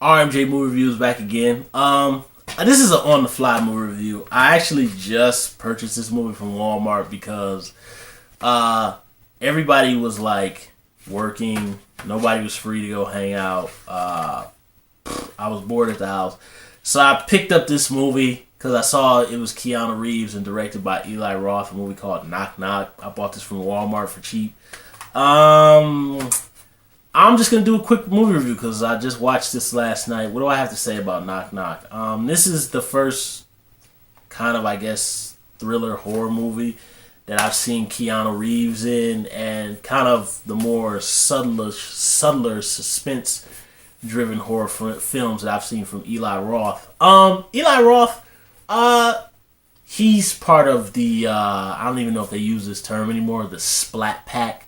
RMJ movie reviews back again. This is an on the fly movie review. I actually just purchased this movie from Walmart because everybody was like working. Nobody was free to go hang out. I was bored at the house, so I picked up this movie because I saw it was Keanu Reeves and directed by Eli Roth. A movie called Knock Knock. I bought this from Walmart for cheap. I'm just going to do a quick movie review because I just watched this last night. What do I have to say about Knock Knock? This is the first kind of, I guess, thriller horror movie that I've seen Keanu Reeves in, and kind of the more subtler suspense-driven horror films that I've seen from Eli Roth. Eli Roth, he's part of the, I don't even know if they use this term anymore, the Splat Pack,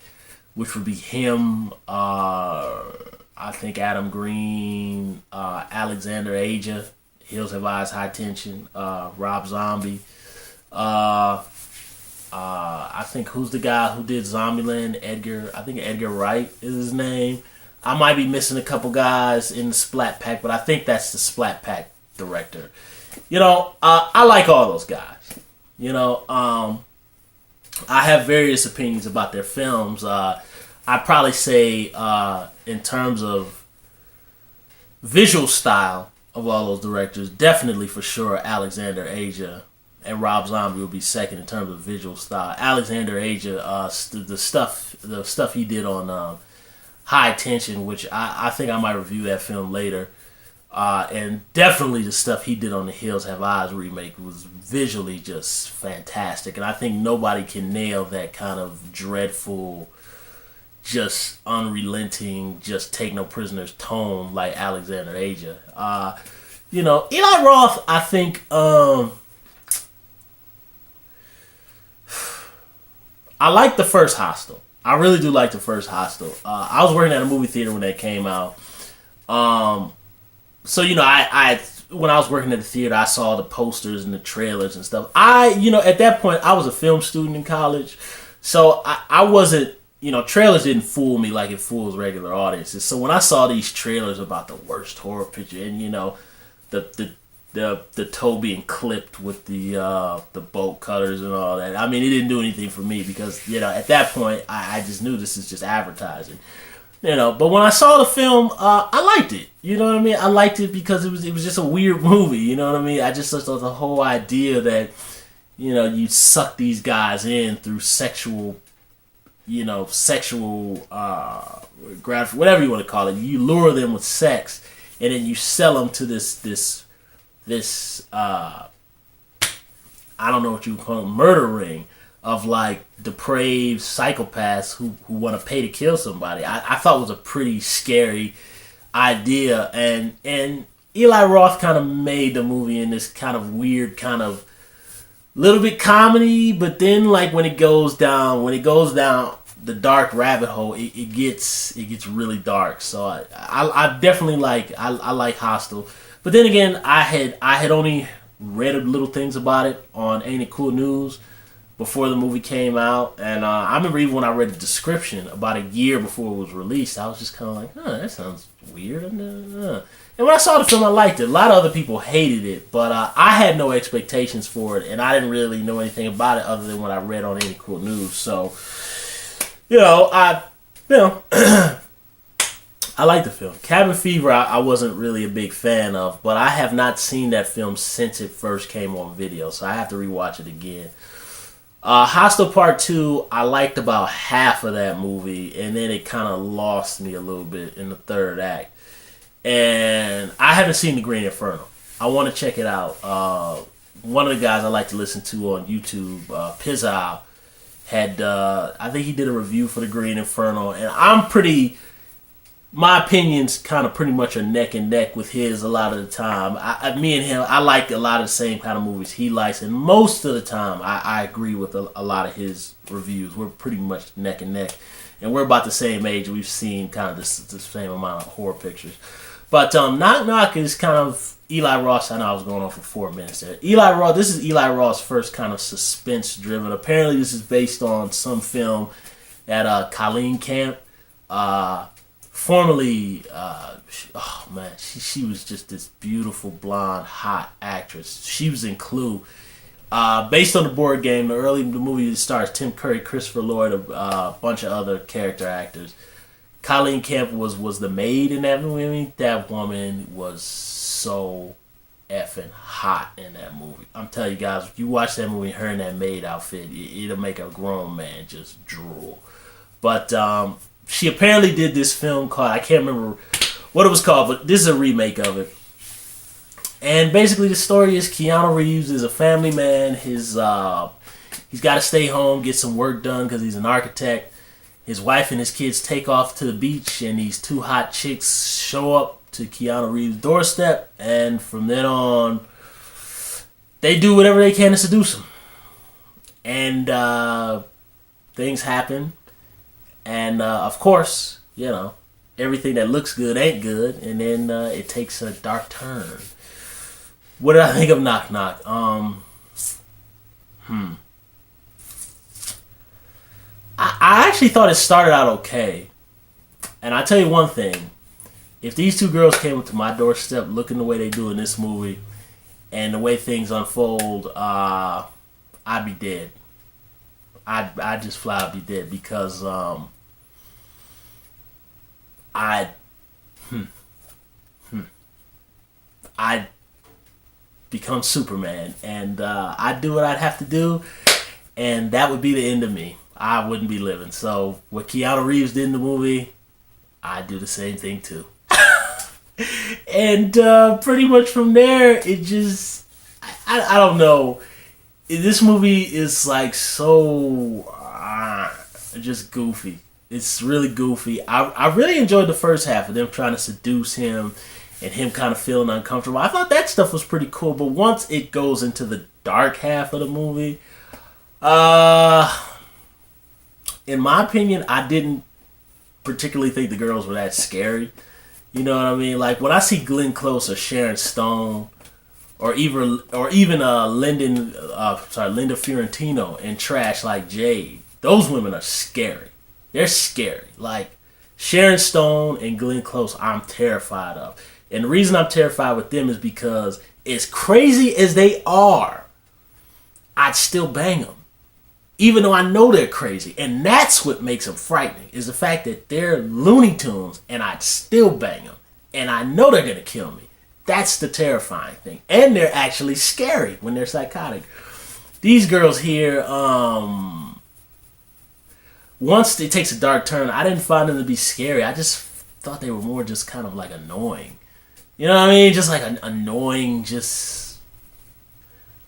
which would be him, I think Adam Green, Alexander Aja, Hills Have Eyes, High Tension, Rob Zombie. I think who's the guy who did Zombieland? I think Edgar Wright is his name. I might be missing a couple guys in the Splat Pack, but I think that's the Splat Pack director. I like all those guys. I have various opinions about their films. I'd probably say, in terms of visual style of all those directors, definitely for sure Alexander Aja and Rob Zombie will be second in terms of visual style. Alexander Aja, the stuff he did on High Tension, which I think I might review that film later. And definitely the stuff he did on the Hills Have Eyes remake was visually just fantastic. And I think nobody can nail that kind of dreadful, just unrelenting, just take no prisoners tone like Alexander Aja. Eli Roth, I think, I like the first Hostel. I really do like the first Hostel. I was working at a movie theater when that came out. So, I when I was working at the theater, I saw the posters and the trailers and stuff. At that point, I was a film student in college. So I wasn't, trailers didn't fool me like it fools regular audiences. So when I saw these trailers about the worst horror picture and, the toe being clipped with the bolt cutters and all that, I mean, it didn't do anything for me because, at that point, I just knew this is just advertising. But when I saw the film, I liked it. You know what I mean? I liked it because it was just a weird movie. You know what I mean? I just thought the whole idea that, you suck these guys in through sexual graphic, whatever you want to call it. You lure them with sex, and then you sell them to this I don't know what you would call it, murder ring of like depraved psychopaths who want to pay to kill somebody. I thought it was a pretty scary idea, and Eli Roth kind of made the movie in this kind of weird, kind of little bit comedy, but then like when it goes down the dark rabbit hole, it gets really dark. So I definitely like Hostel, but then again I had only read little things about it on Ain't It Cool News before the movie came out, and I remember even when I read the description about a year before it was released, I was just kind of like, that sounds weird. And when I saw the film, I liked it. A lot of other people hated it, but I had no expectations for it, and I didn't really know anything about it other than what I read on Ain't It Cool News. So, I like the film. Cabin Fever, I wasn't really a big fan of, but I have not seen that film since it first came on video, so I have to rewatch it again. Hostel Part 2, I liked about half of that movie, and then it kind of lost me a little bit in the third act. And I haven't seen The Green Inferno. I want to check it out. One of the guys I like to listen to on YouTube, Pizzile, had, I think he did a review for The Green Inferno, and my opinions kind of pretty much are neck and neck with his a lot of the time. Me and him, I like a lot of the same kind of movies he likes, and most of the time I agree with a lot of his reviews. We're pretty much neck and neck, and we're about the same age. We've seen kind of the same amount of horror pictures. But Knock Knock is kind of Eli Roth. I know I was going on for 4 minutes there. This is Eli Roth's first kind of suspense-driven. Apparently this is based on some film that Colleen Camp formerly, oh man, she was just this beautiful blonde hot actress. She was in Clue. Based on the board game, the movie stars Tim Curry, Christopher Lloyd, a bunch of other character actors. Colleen Campbell was the maid in that movie. I mean, that woman was so effing hot in that movie. I'm telling you guys, if you watch that movie, her in that maid outfit, it'll make a grown man just drool. But she apparently did this film called, I can't remember what it was called, but this is a remake of it. And basically the story is Keanu Reeves is a family man. He's got to stay home, get some work done because he's an architect. His wife and his kids take off to the beach, and these two hot chicks show up to Keanu Reeves' doorstep, and from then on, they do whatever they can to seduce him. And things happen, and of course, everything that looks good ain't good, and then it takes a dark turn. What did I think of Knock Knock? I actually thought it started out okay. And I tell you one thing. If these two girls came up to my doorstep looking the way they do in this movie and the way things unfold, I'd be dead. I'd just fly out, be dead because I'd become Superman, and I'd do what I'd have to do, and that would be the end of me. I wouldn't be living. So what Keanu Reeves did in the movie, I'd do the same thing too. And pretty much from there, it just, I don't know. This movie is like so just goofy. It's really goofy. I really enjoyed the first half of them trying to seduce him and him kind of feeling uncomfortable. I thought that stuff was pretty cool, but once it goes into the dark half of the movie, in my opinion, I didn't particularly think the girls were that scary. You know what I mean? Like when I see Glenn Close or Sharon Stone, or even Linda Fiorentino in Trash Like Jade, those women are scary. They're scary. Like Sharon Stone and Glenn Close, I'm terrified of. And the reason I'm terrified with them is because as crazy as they are, I'd still bang them. Even though I know they're crazy. And that's what makes them frightening, is the fact that they're Looney Tunes and I'd still bang them. And I know they're going to kill me. That's the terrifying thing. And they're actually scary when they're psychotic. These girls here, once it takes a dark turn, I didn't find them to be scary. I just thought they were more just kind of like annoying. You know what I mean? Just like annoying, just,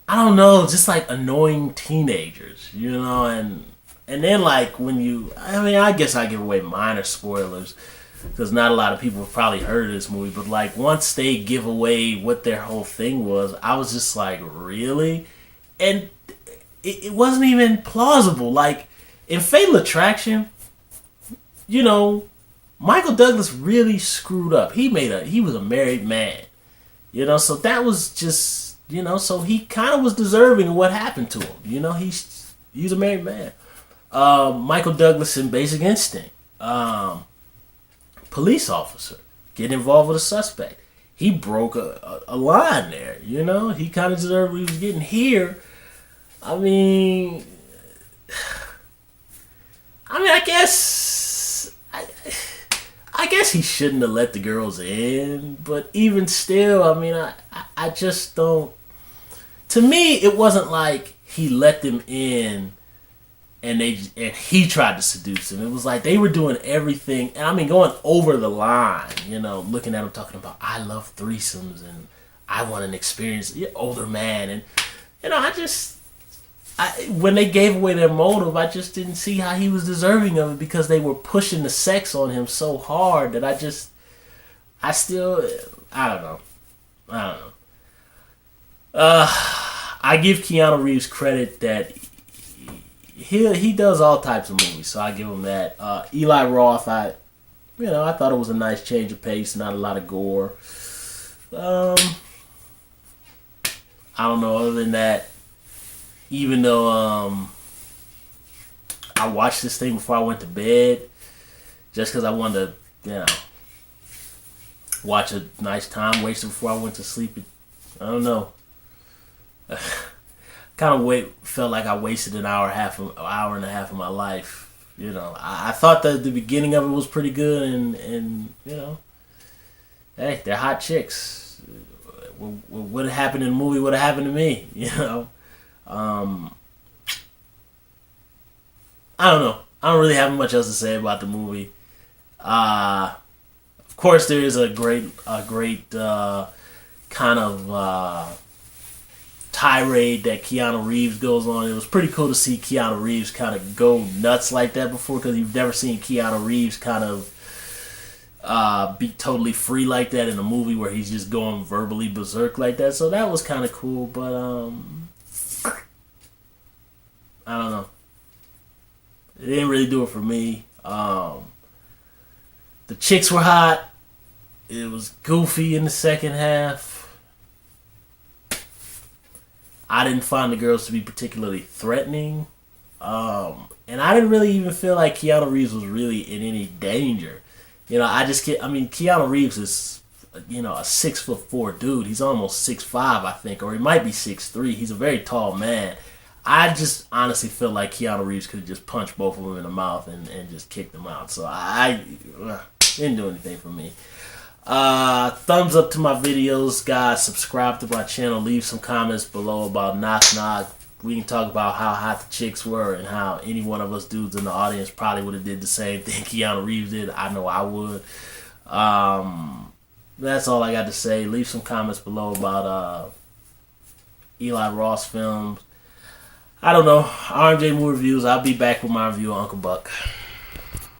I don't know, just like annoying teenagers, and then like I guess I give away minor spoilers because not a lot of people have probably heard of this movie, but like once they give away what their whole thing was, I was just like, really? And it wasn't even plausible. Like in Fatal Attraction, Michael Douglas really screwed up. He was a married man, so that was just, so he kind of was deserving of what happened to him. He's a married man. Michael Douglas in Basic Instinct, police officer, get involved with a suspect. He broke a line there, he kind of deserved what he was getting here. I mean, I guess he shouldn't have let the girls in, but even still, I just don't. To me, it wasn't like he let them in and he tried to seduce them. It was like they were doing everything, and going over the line, looking at him talking about, I love threesomes and I want an experienced older man, and when they gave away their motive, I just didn't see how he was deserving of it because they were pushing the sex on him so hard that I don't know. I give Keanu Reeves credit that he does all types of movies, so I give him that. Eli Roth, I thought it was a nice change of pace, not a lot of gore. I don't know, other than that, even though I watched this thing before I went to bed, just because I wanted to you know, watch a nice time wasted before I went to sleep. I don't know. Kind of felt like I wasted an hour and a half of my life. You know, I thought that the beginning of it was pretty good, and you know, hey, they're hot chicks. What happened in the movie would have happened to me. You know, I don't know. I don't really have much else to say about the movie. Of course, there is a great kind of tirade that Keanu Reeves goes on. It was pretty cool to see Keanu Reeves kind of go nuts like that before, because you've never seen Keanu Reeves kind of be totally free like that in a movie where he's just going verbally berserk like that. So that was kind of cool, but I don't know. It didn't really do it for me. The chicks were hot. It was goofy in the second half. I didn't find the girls to be particularly threatening. And I didn't really even feel like Keanu Reeves was really in any danger. You know, Keanu Reeves is, you know, a 6'4" dude. He's almost 6'5", I think, or he might be 6'3". He's a very tall man. I just honestly feel like Keanu Reeves could have just punched both of them in the mouth and just kicked them out. So I didn't do anything for me. Thumbs up to my videos, guys. Subscribe to my channel. Leave some comments below about Knock Knock. We can talk about how hot the chicks were and how any one of us dudes in the audience probably would have did the same thing Keanu Reeves did. I know I would. That's all I got to say. Leave some comments below about Eli Roth films. I don't know. RMJ Movie Reviews. I'll be back with my review of Uncle Buck.